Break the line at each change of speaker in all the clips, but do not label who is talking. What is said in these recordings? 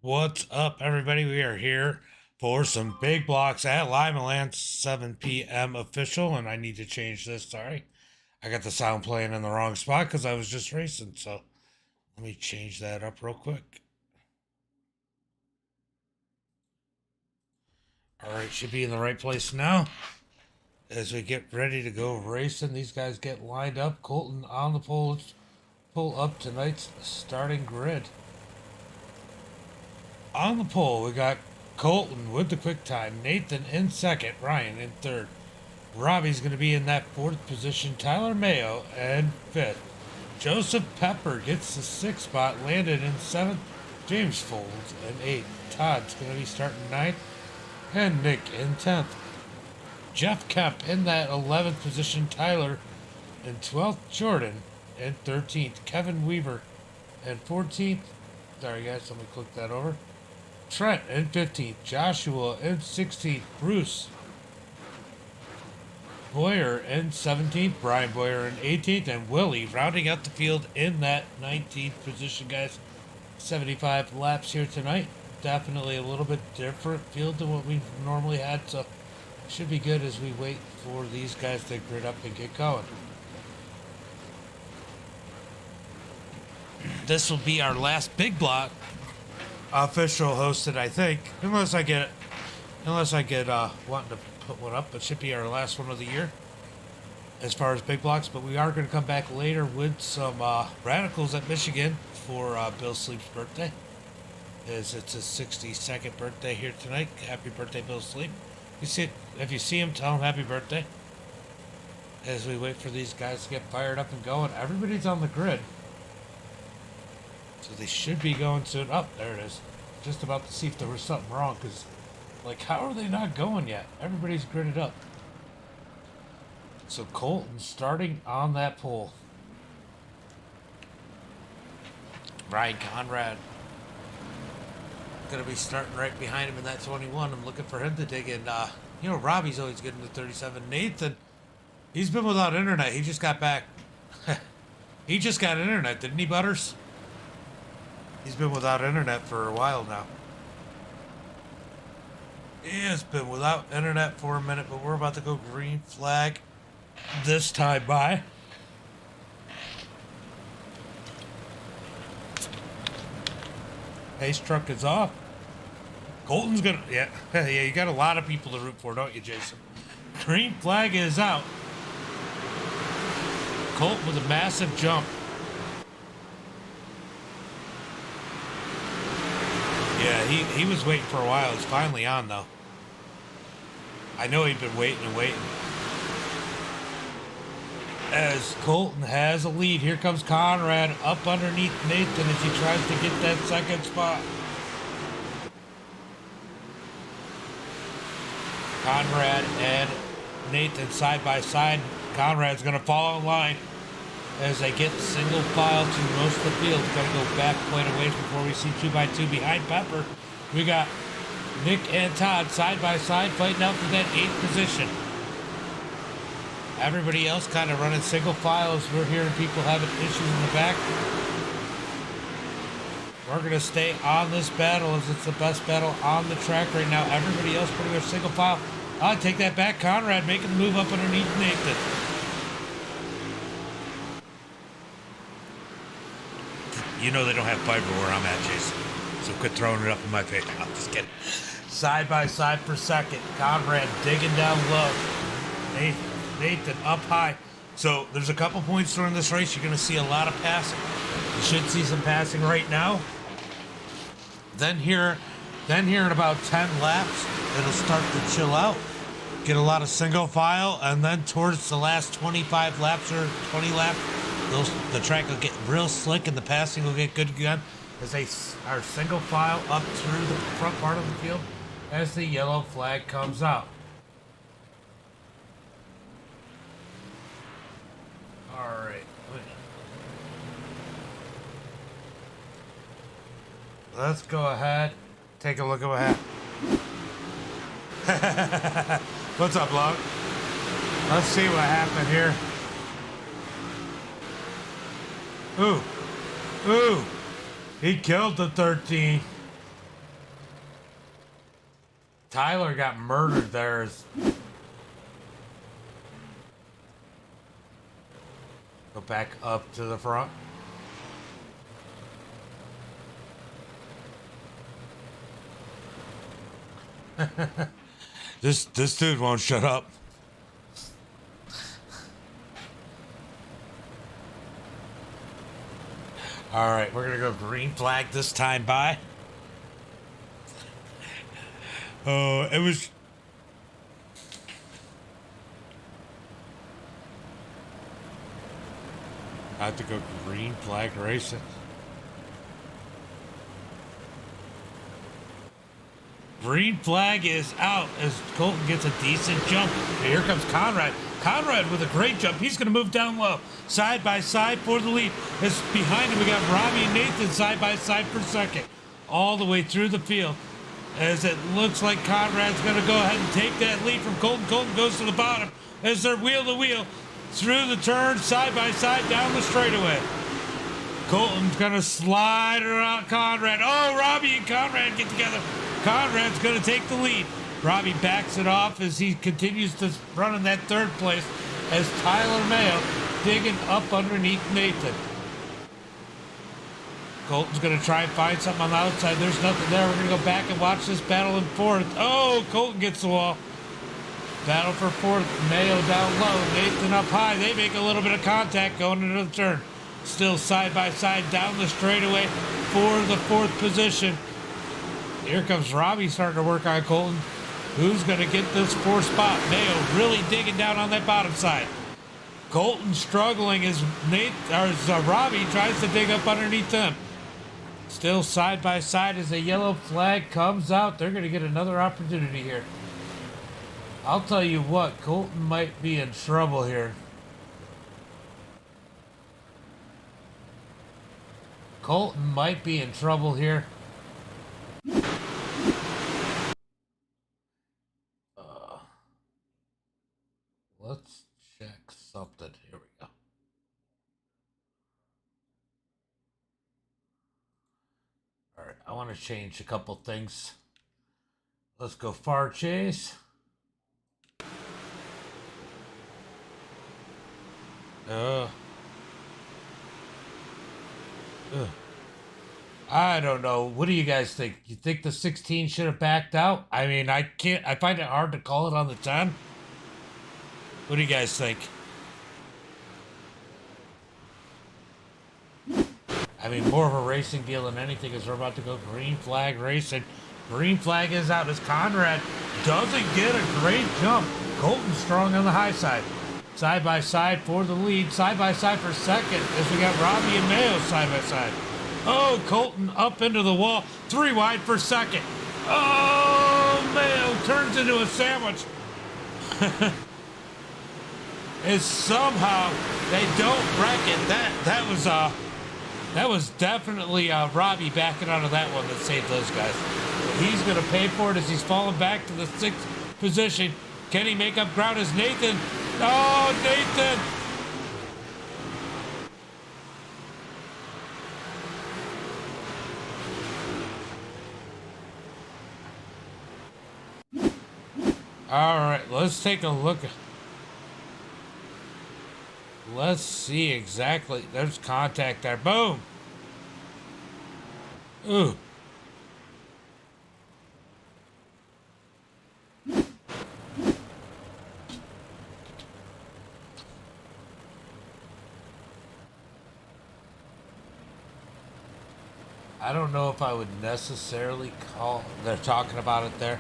What's up, everybody? We are here for some big blocks at Lima Land, 7 p.m. official, and I need to change this. Sorry. I got the sound playing in the wrong spot because I was just racing, so let me change that up real quick. All right, should be in the right place now. As we get ready to go racing, these guys get lined up. Colton on the pole. Let's pull up tonight's starting grid. On the pole, we got Colton with the quick time, Nathan in second, Ryan in third. Robbie's going to be in that fourth position, Tyler Mayo in fifth. Joseph Pepper gets the sixth spot, landed in seventh. James Folds in eighth. Todd's going to be starting ninth, and Nick in 10th. Jeff Kemp in that 11th position, Tyler in 12th, Jordan in 13th, Kevin Weaver in 14th. Sorry guys, let me click that over. Trent in 15th, Joshua in 16th, Bruce Boyer in 17th, Brian Boyer in 18th, and Willie rounding out the field in that 19th position, guys. 75 laps here tonight. Definitely a little bit different field than what we've normally had, so should be good as we wait for these guys to grid up and get going. This will be our last big block official hosted, I think, unless I get wanting to put one up. It should be our last one of the year as far as big blocks, but we are going to come back later with some radicals at Michigan for Bill Sleep's birthday, as it's his 62nd birthday here tonight. Happy birthday, Bill Sleep. If you see him, tell him happy birthday. As we wait for these guys to get fired up and going, everybody's on the grid, so they should be going soon. Oh, there it is. Just about to see if there was something wrong, because, like, how are they not going yet? Everybody's gridded up. So Colton starting on that pole. Ryan Conrad going to be starting right behind him in that 21. I'm looking for him to dig in. Robbie's always good in the 37. Nathan, he's been without internet. He just got back. He just got internet, didn't he, Butters? He's been without internet for a while now. He has been without internet for a minute, but we're about to go green flag this time by. Pace truck is off. Colton's gonna, yeah, you got a lot of people to root for, don't you, Jason? Green flag is out. Colton with a massive jump. Yeah, he was waiting for a while. He's finally on, though. I know he'd been waiting and waiting. As Colton has a lead, here comes Conrad up underneath Nathan as he tries to get that second spot. Conrad and Nathan side by side. Conrad's going to fall in line as they get single file to most of the field. Got to go back quite a ways before we see 2x2 behind Pepper. We got Nick and Todd side by side fighting out for that 8th position. Everybody else kind of running single file as we're hearing people having issues in the back. We're going to stay on this battle as it's the best battle on the track right now. Everybody else pretty much single file. I'll take that back. Conrad making the move up underneath Nathan. You know they don't have fiber where I'm at, Jason. So quit throwing it up in my face. I'm just kidding. Side by side for second. Conrad digging down low. Nathan up high. So there's a couple points during this race. You're going to see a lot of passing. You should see some passing right now. Then here in about 10 laps, it'll start to chill out. Get a lot of single file, and then towards the last 25 laps or 20 laps, the track will get real slick and the passing will get good again as they are single file up through the front part of the field as the yellow flag comes out. All right. Let's go ahead, take a look at what happened. What's up, Log? Let's see what happened here. Ooh. He killed the 13. Tyler got murdered there. Go back up to the front. This dude won't shut up. All right, we're gonna go green flag this time by. Oh, it was. I have to go green flag racing. Green flag is out as Colton gets a decent jump. And here comes Conrad. Conrad with a great jump. He's going to move down low. Side by side for the lead. As behind him, we got Robbie and Nathan side by side for second. All the way through the field. As it looks like Conrad's going to go ahead and take that lead from Colton. Colton goes to the bottom as they're wheel to wheel. Through the turn, side by side, down the straightaway. Colton's going to slide around Conrad. Oh, Robbie and Conrad get together. Conrad's going to take the lead. Robbie backs it off as he continues to run in that third place as Tyler Mayo digging up underneath Nathan. Colton's going to try and find something on the outside. There's nothing there. We're going to go back and watch this battle in fourth. Oh, Colton gets the wall. Battle for fourth. Mayo down low. Nathan up high. They make a little bit of contact going into the turn. Still side by side down the straightaway for the fourth position. Here comes Robbie starting to work on Colton. Who's going to get this fourth spot? Mayo really digging down on that bottom side. Colton struggling as Robbie tries to dig up underneath them. Still side by side as a yellow flag comes out. They're going to get another opportunity here. I'll tell you what, Colton might be in trouble here. Colton might be in trouble here. Let's check something. Here we go. All right, I want to change a couple things. Let's go far chase. I don't know. What do you guys think? You think the 16 should have backed out? I mean, I find it hard to call it on the 10. What do you guys think? I mean, more of a racing deal than anything as we're about to go green flag racing. Green flag is out as Conrad doesn't get a great jump. Colton strong on the high side. Side by side for the lead. Side by side for second as we got Robbie and Mayo side by side. Oh, Colton up into the wall. 3 wide for second. Oh, Mayo turns into a sandwich. Is somehow they don't reckon that was definitely Robbie backing out of that one that saved those guys. He's going to pay for it as he's falling back to the 6th position. Can he make up ground as Nathan? Oh, Nathan! All right, let's take a look. Let's see exactly. There's contact there. Boom. Ooh. I don't know if I would necessarily call. They're talking about it there.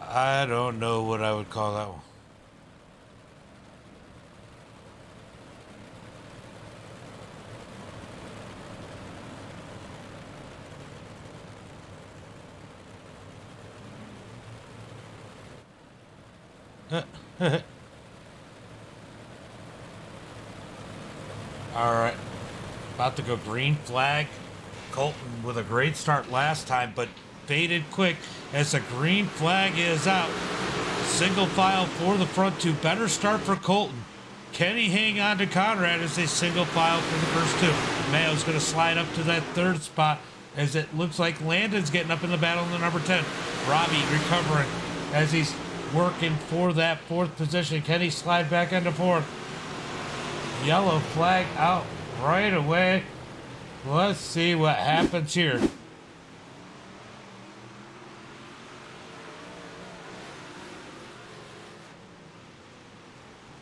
I don't know what I would call that one. All right, about to go green flag. Colton with a great start last time, but faded quick as the green flag is out. Single file for the front two. Better start for Colton. Can he hang on to Conrad as they single file for the first two? Mayo's going to slide up to that third spot as it looks like Landon's getting up in the battle in the number 10. Robbie recovering as he's working for that fourth position. Can he slide back into fourth? Yellow flag out right away. Let's see what happens here.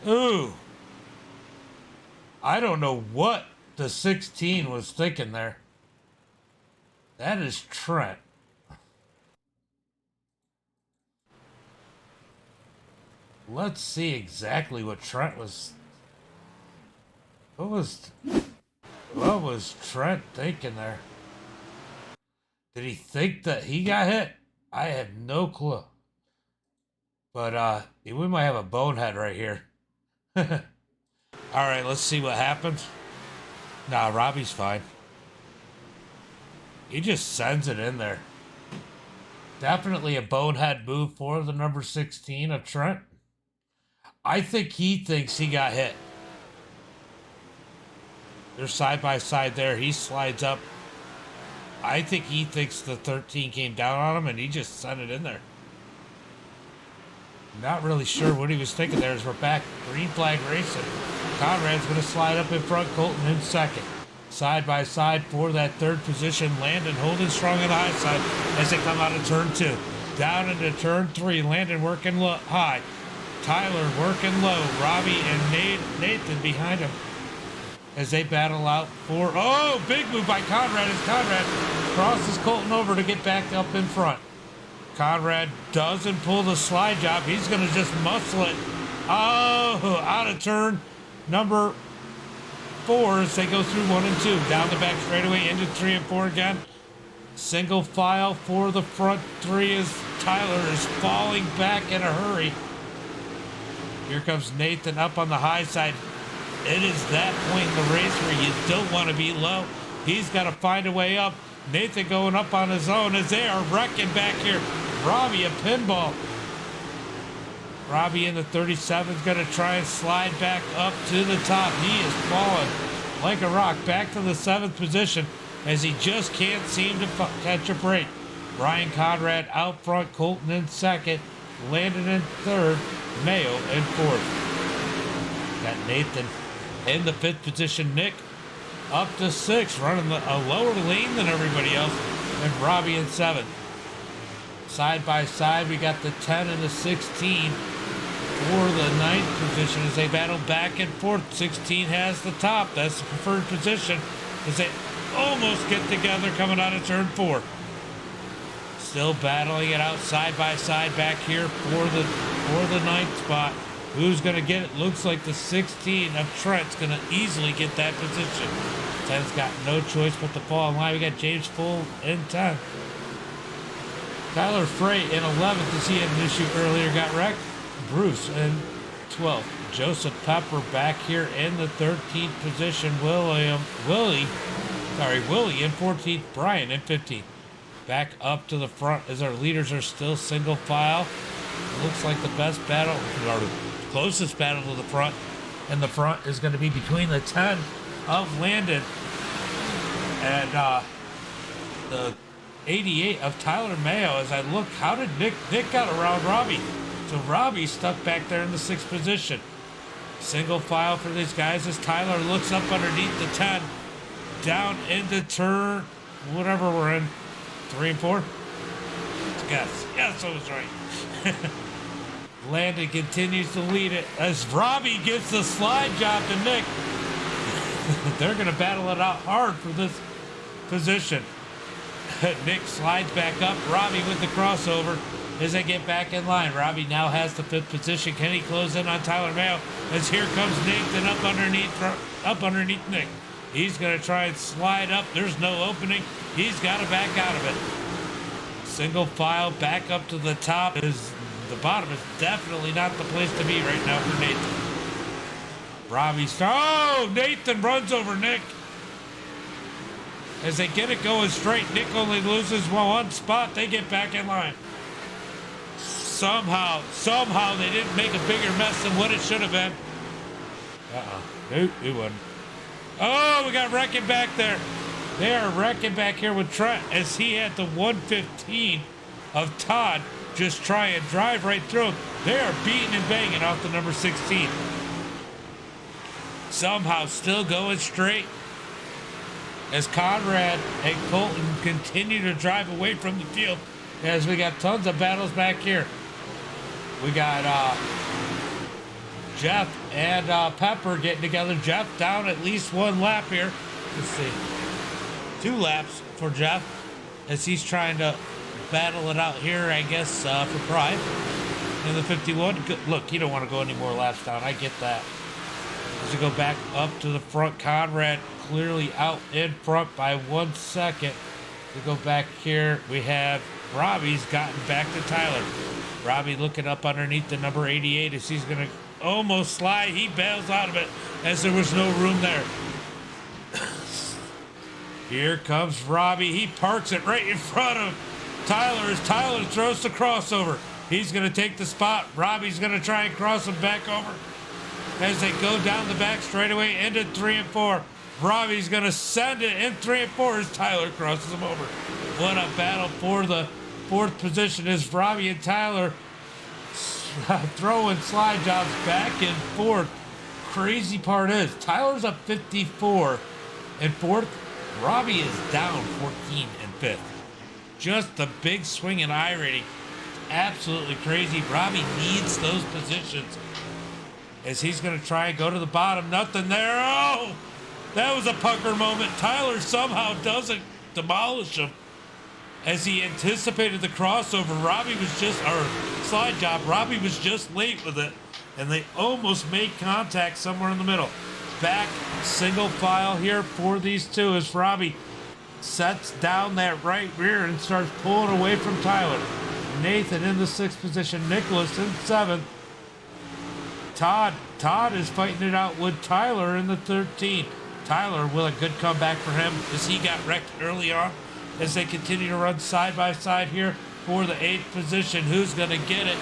Ooh. I don't know what the 16 was thinking there. That is Trent. Let's see exactly what Trent was. What was Trent thinking there? Did he think that he got hit? I have no clue. But we might have a bonehead right here. All right, let's see what happens. Nah, Robbie's fine. He just sends it in there. Definitely a bonehead move for the number 16 of Trent. I think he thinks he got hit. They're side by side there. He slides up. I think he thinks the 13 came down on him and he just sent it in there. Not really sure what he was thinking there as we're back. Green flag racing. Conrad's going to slide up in front. Colton in second. Side by side for that third position. Landon holding strong on the high side as they come out of turn 2. Down into turn 3. Landon working high. Tyler working low. Robbie and Nathan behind him as they battle out for... Oh, big move by Conrad as Conrad crosses Colton over to get back up in front. Conrad doesn't pull the slide job. He's going to just muscle it. Oh, out of turn number 4 as they go through 1 and 2. Down the back straightaway into 3 and 4 again. Single file for the front 3 as Tyler is falling back in a hurry. Here comes Nathan up on the high side. It is that point in the race where you don't want to be low. He's got to find a way up. Nathan going up on his own as they are wrecking back here. Robbie a pinball. Robbie in the 37 is going to try and slide back up to the top. He is falling like a rock back to the 7th position as he just can't seem to catch a break. Ryan Conrad out front, Colton in second, Landon in third, Mayo in fourth. Got Nathan in the 5th position. Nick up to 6th, running a lower lane than everybody else, and Robbie in 7th. Side by side, we got the 10 and the 16 for the 9th position as they battle back and forth. 16 has the top. That's the preferred position as they almost get together coming out of turn 4. Still battling it out side by side back here for the 9th spot. Who's going to get it? Looks like the 16 of Trent's going to easily get that position. 10's got no choice but to fall in line. We got James Full in 10. Tyler Frey in 11th as he had an issue earlier, got wrecked. Bruce in 12th. Joseph Pepper back here in the 13th position. Willie in 14th. Brian in 15th. Back up to the front as our leaders are still single file. Looks like the best battle, or the closest battle to the front. And the front is going to be between the 10 of Landon and the 88 of Tyler Mayo. As I look, how did Nick got around Robbie? So Robbie stuck back there in the 6th position. Single file for these guys as Tyler looks up underneath the 10. Down into turn, whatever we're in, 3 and 4? Yes, I was right. Landon continues to lead it as Robbie gets the slide job to Nick. They're going to battle it out hard for this position. Nick slides back up. Robbie with the crossover as they get back in line. Robbie now has the 5th position. Can he close in on Tyler Mayo? As here comes Nathan up underneath Nick. He's going to try and slide up. There's no opening. He's got to back out of it. Single file back up to the top. The bottom is definitely not the place to be right now for Nathan. Nathan runs over Nick. As they get it going straight, Nick only loses one spot. They get back in line. Somehow they didn't make a bigger mess than what it should have been. Nope, it wasn't. Oh, we got wrecking back there. They are wrecking back here with Trent as he had the 115 of Todd just try and drive right through him. They are beating and banging off the number 16. Somehow still going straight as Conrad and Colton continue to drive away from the field as we got tons of battles back here. We got Jeff and Pepper getting together. Jeff down at least one lap here. Let's see. 2 laps for Jeff as he's trying to battle it out here, I guess, for pride in the 51. Look, you don't want to go any more laps down. I get that. As we go back up to the front, Conrad clearly out in front by 1 second. We go back here. We have Robbie's gotten back to Tyler. Robbie looking up underneath the number 88 as he's going to almost slide. He bails out of it as there was no room there. Here comes Robbie. He parks it right in front of Tyler as Tyler throws the crossover. He's going to take the spot. Robbie's going to try and cross him back over as they go down the back straightaway into 3 and 4. Robbie's going to send it in 3 and 4 as Tyler crosses him over. What a battle for the 4th position as Robbie and Tyler throwing slide jobs back and forth. Crazy part is Tyler's up 54 and 4th. Robbie is down 14 and 5th. Just the big swing in I rating. Absolutely crazy. Robbie needs those positions as he's going to try and go to the bottom. Nothing there. Oh, that was a pucker moment. Tyler somehow doesn't demolish him as he anticipated the crossover. Robbie was just, or slide job, Robbie was just late with it, and they almost made contact somewhere in the middle. Back single file here for these two as Robbie sets down that right rear and starts pulling away from Tyler. Nathan in the 6th position, Nicholas in 7th. Todd is fighting it out with Tyler in the 13th. Tyler will a good comeback for him as he got wrecked early on as they continue to run side by side here for the 8th position. Who's going to get it?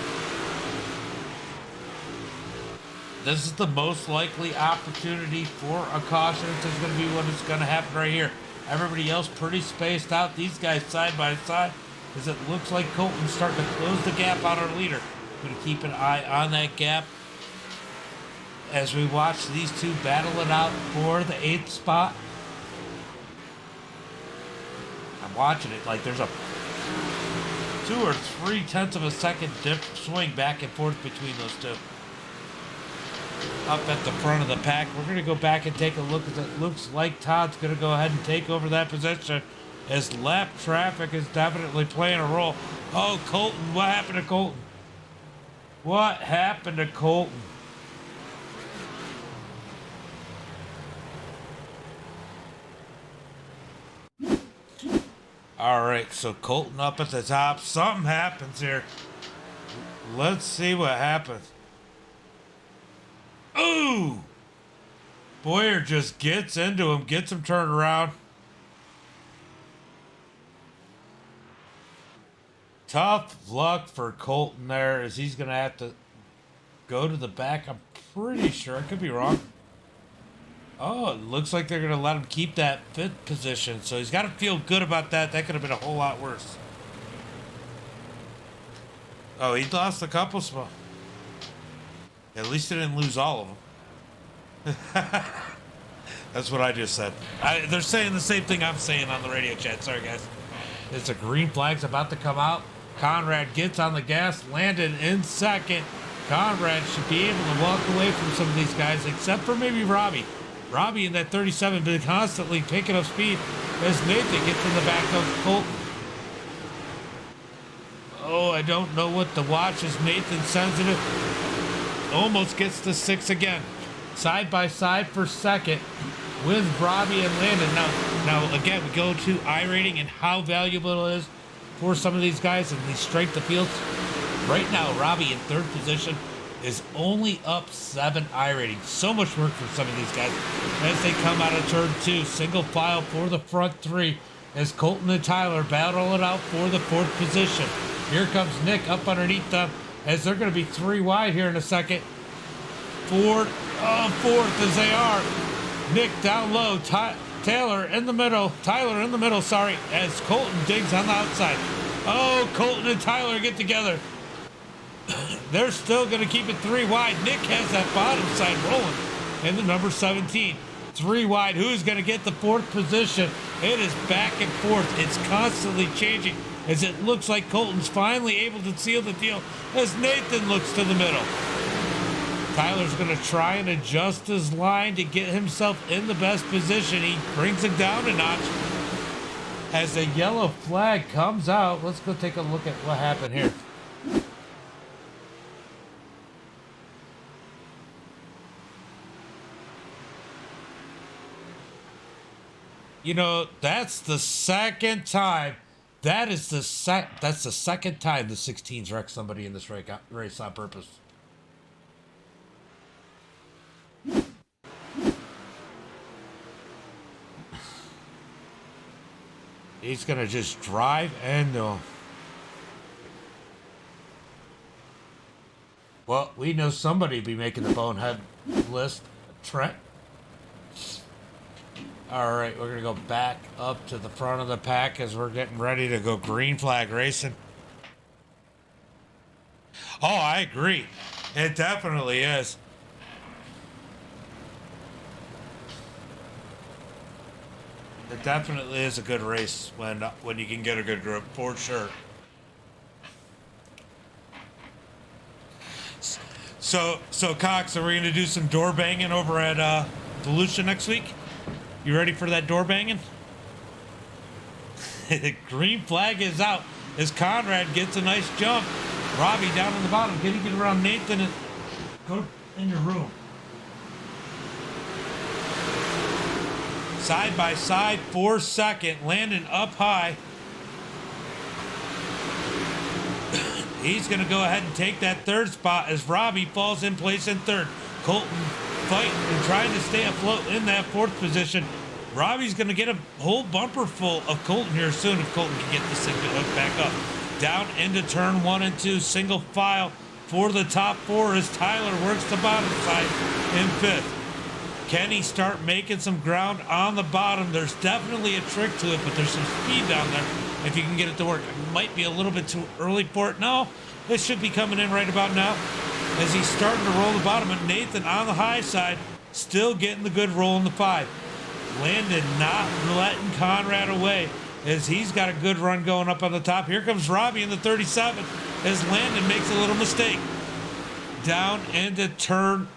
This is the most likely opportunity for a caution. This is going to be what is going to happen right here. Everybody else pretty spaced out. These guys side by side as it looks like Colton's starting to close the gap on our leader. Going to keep an eye on that gap as we watch these two battle it out for the 8th spot. I'm watching it like there's a 2 or 3 tenths of a second swing back and forth between those two. Up at the front of the pack, we're going to go back and take a look as it looks like Todd's going to go ahead and take over that position as lap traffic is definitely playing a role. Oh, Colton, what happened to Colton? What happened to Colton? All right, so Colton up at the top. Something happens here. Let's see what happens. Ooh! Boyer just gets into him, gets him turned around. Tough luck for Colton there as he's going to have to go to the back. I'm pretty sure. I could be wrong. Oh, it looks like they're going to let him keep that 5th position. So he's got to feel good about that. That could have been a whole lot worse. Oh, he lost a couple spots. At least he didn't lose all of them. That's what I just said. They're saying the same thing I'm saying on the radio chat. Sorry, guys. It's a green flag's about to come out. Conrad gets on the gas. Landon in 2nd. Conrad should be able to walk away from some of these guys, except for maybe Robbie. Robbie in that 37 been constantly picking up speed as Nathan gets in the back of Colton. Oh, I don't know what the watch is. Nathan sends it. Almost gets to 6 again. Side by side for 2nd with Robbie and Landon. Now again, we go to I rating and how valuable it is for some of these guys and the strength of field. Right now, Robbie in 3rd position is only up 7 I rating. So much work for some of these guys as they come out of turn 2. Single file for the front 3 as Colton and Tyler battle it out for the 4th position. Here comes Nick up underneath them as they're going to be 3 wide here in a second. Ford, 4th as they are. Nick down low. Tyler in the middle, sorry, as Colton digs on the outside. Oh, Colton and Tyler get together. They're still going to keep it 3 wide. Nick has that bottom side rolling in the number 17. 3 wide. Who's going to get the 4th position? It is back and forth. It's constantly changing as it looks like Colton's finally able to seal the deal as Nathan looks to the middle. Tyler's going to try and adjust his line to get himself in the best position. He brings it down a notch as a yellow flag comes out. Let's go take a look at what happened here. You know, that's the second time. That's the second time the 16s wrecked somebody in this race on purpose. He's gonna just drive and well, we know somebody be making the bonehead list. Trent. All right, we're gonna go back up to the front of the pack as we're getting ready to go green flag racing. Oh, I agree. It definitely is. It definitely is a good race when you can get a good group, for sure. So Cox, are we gonna do some door banging over at Volusia next week? You ready for that door banging? Green flag is out as Conrad gets a nice jump. Robbie down on the bottom. Can you get around Nathan and go in your room? Side by side, 4-second. Landon up high. He's going to go ahead and take that 3rd spot as Robbie falls in place in 3rd. Colton fighting and trying to stay afloat in that 4th position. Robbie's going to get a whole bumper full of Colton here soon if Colton can get this thing hooked back up. Down into turn 1 and 2, single file for the top 4 as Tyler works the bottom side in 5th. Can he start making some ground on the bottom? There's definitely a trick to it, but there's some speed down there if you can get it to work. It might be a little bit too early for it. No, it should be coming in right about now as he's starting to roll the bottom. And Nathan on the high side, still getting the good roll in the 5. Landon not letting Conrad away as he's got a good run going up on the top. Here comes Robbie in the 37 as Landon makes a little mistake. Down into turn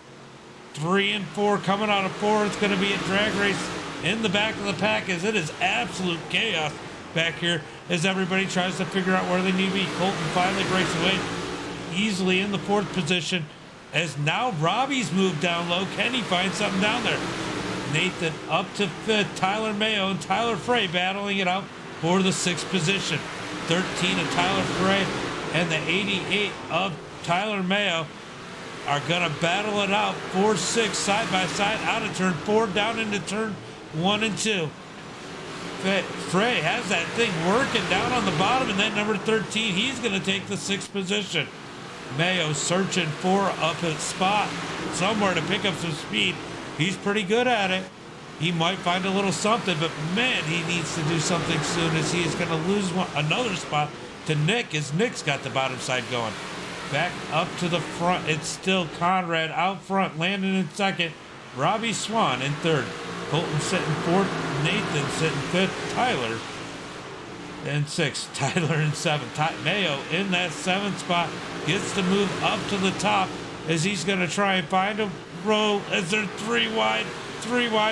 3 and 4, coming out of 4. It's going to be a drag race in the back of the pack as it is absolute chaos back here as everybody tries to figure out where they need to be. Colton finally breaks away easily in the 4th position as now Robbie's moved down low. Can he find something down there? Nathan up to 5th. Tyler Mayo and Tyler Frey battling it out for the 6th position. 13 of Tyler Frey and the 88 of Tyler Mayo are going to battle it out. 4-6 side by side out of turn 4 down into turn 1 and 2. Frey has that thing working down on the bottom, and then number 13, he's going to take the 6th position. Mayo searching for up his spot somewhere to pick up some speed. He's pretty good at it. He might find a little something, but man, he needs to do something soon as he is going to lose another spot to Nick as Nick's got the bottom side going. Back up to the front. It's still Conrad out front, Landon in 2nd. Robbie Swan in 3rd. Colton sitting 4th. Nathan sitting 5th. Tyler in 6th. Tyler in 7th. Mayo in that 7th spot. Gets to move up to the top as he's going to try and find a row as they're 3 wide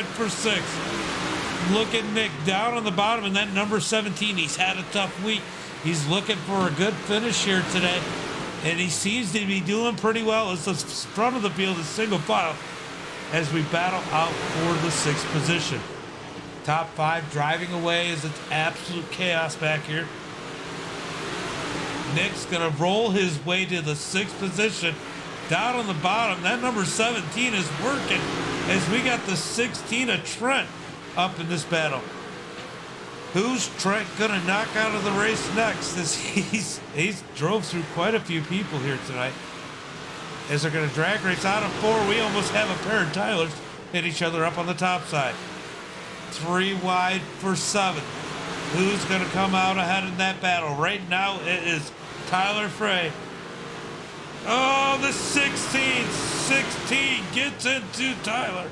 for 6th. Look at Nick down on the bottom, and that number 17, he's had a tough week. He's looking for a good finish here today, and he seems to be doing pretty well as the front of the field is single file as we battle out for the 6th position. Top 5 driving away as it's absolute chaos back here. Nick's gonna roll his way to the 6th position. Down on the bottom, that number 17 is working as we got the 16 of Trent up in this battle. Who's Trent gonna knock out of the race next? As he's drove through quite a few people here tonight. As they're gonna drag race out of 4, we almost have a pair of Tylers hit each other up on the top side. 3 wide for 7th. Who's going to come out ahead in that battle? Right now, it is Tyler Frey. Oh, the 16 gets into Tyler.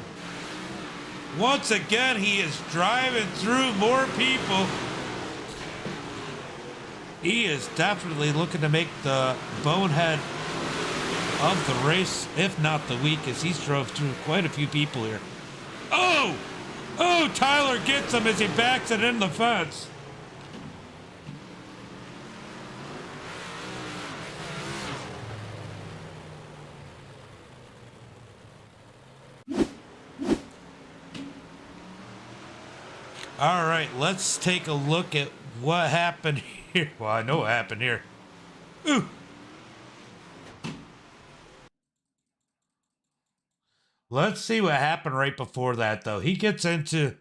Once again, he is driving through more people. He is definitely looking to make the bonehead of the race, if not the week, as he's drove through quite a few people here. Oh! Oh, Tyler gets him as he backs it in the fence. All right, let's take a look at what happened here. Well, I know what happened here. Ooh. Let's see what happened right before that, though. He gets into...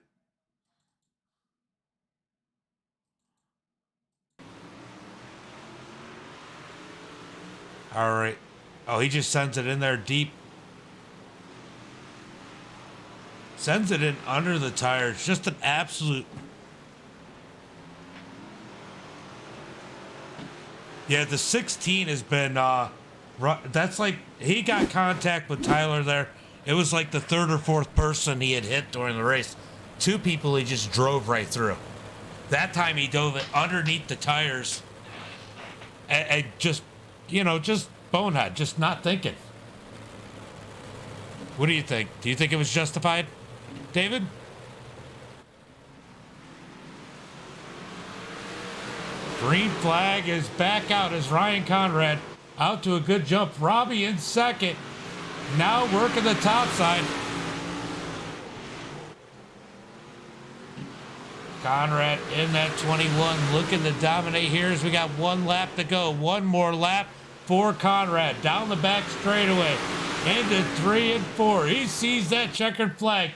All right. Oh, he just sends it in there deep. Sends it in under the tires. Just an absolute... Yeah, the 16 has been... that's like... He got contact with Tyler there. It was like the 3rd or 4th person he had hit during the race. 2 people he just drove right through. That time he dove it underneath the tires. And just, you know, just bonehead. Just not thinking. What do you think? Do you think it was justified, David? Green flag is back out as Ryan Conrad out to a good jump. Robbie in 2nd. Now working the top side. Conrad in that 21 looking to dominate here as we got 1 lap to go. 1 more lap for Conrad. Down the back straightaway. Into 3 and 4. He sees that checkered flag.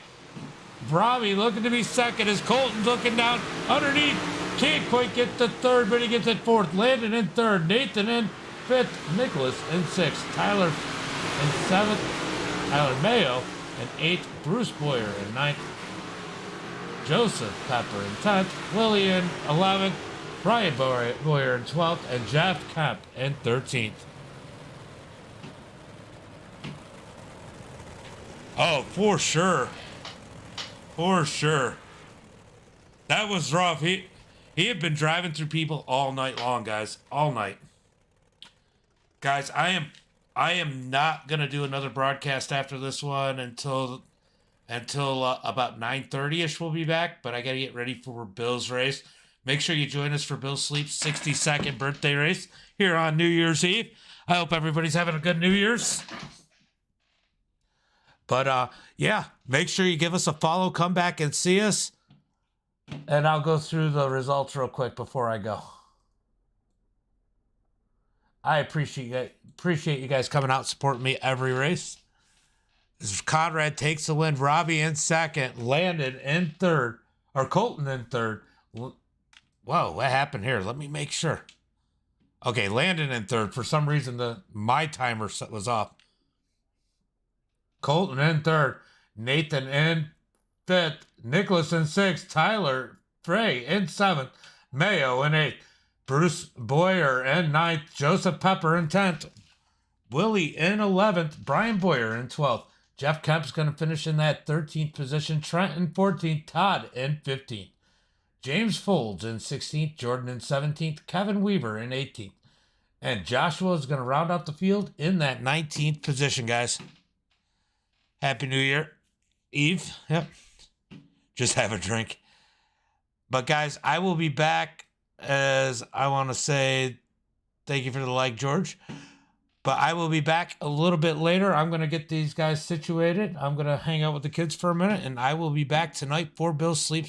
Robbie looking to be 2nd as Colton's looking down underneath. Can't quite get to 3rd, but he gets it 4th. Landon in 3rd. Nathan in 5th. Nicholas in 6th. Tyler in 7th, Tyler Mayo in 8th, Bruce Boyer in 9th, Joseph Pepper in 10th, Willie in 11th, Brian Boyer in 12th, and Jeff Kemp in 13th. Oh, for sure. For sure. That was rough. He had been driving through people all night long, guys. All night. Guys, I am not gonna do another broadcast after this one until about 9:30ish. We'll be back, but I gotta get ready for Bill's race. Make sure you join us for Bill Sleep's 62nd birthday race here on New Year's Eve. I hope everybody's having a good New Year's. But yeah, make sure you give us a follow. Come back and see us, and I'll go through the results real quick before I go. I appreciate you guys coming out supporting me every race. As Conrad takes the win, Robbie in 2nd, Landon in 3rd, or Colton in 3rd. Whoa, what happened here? Let me make sure. Okay, Landon in 3rd. For some reason, my timer was off. Colton in 3rd, Nathan in 5th, Nicholas in 6th, Tyler Frey in 7th, Mayo in 8th. Bruce Boyer in 9th, Joseph Pepper in 10th, Willie in 11th, Brian Boyer in 12th. Jeff Kemp's going to finish in that 13th position, Trent in 14th, Todd in 15th. James Folds in 16th, Jordan in 17th, Kevin Weaver in 18th. And Joshua is going to round out the field in that 19th position, guys. Happy New Year. Eve. Yep. Just have a drink. But, guys, I will be back. As I want to say thank you for the like, George. But I will be back a little bit later. I'm going to get these guys situated. I'm going to hang out with the kids for a minute, and I will be back tonight for Bill Sleep's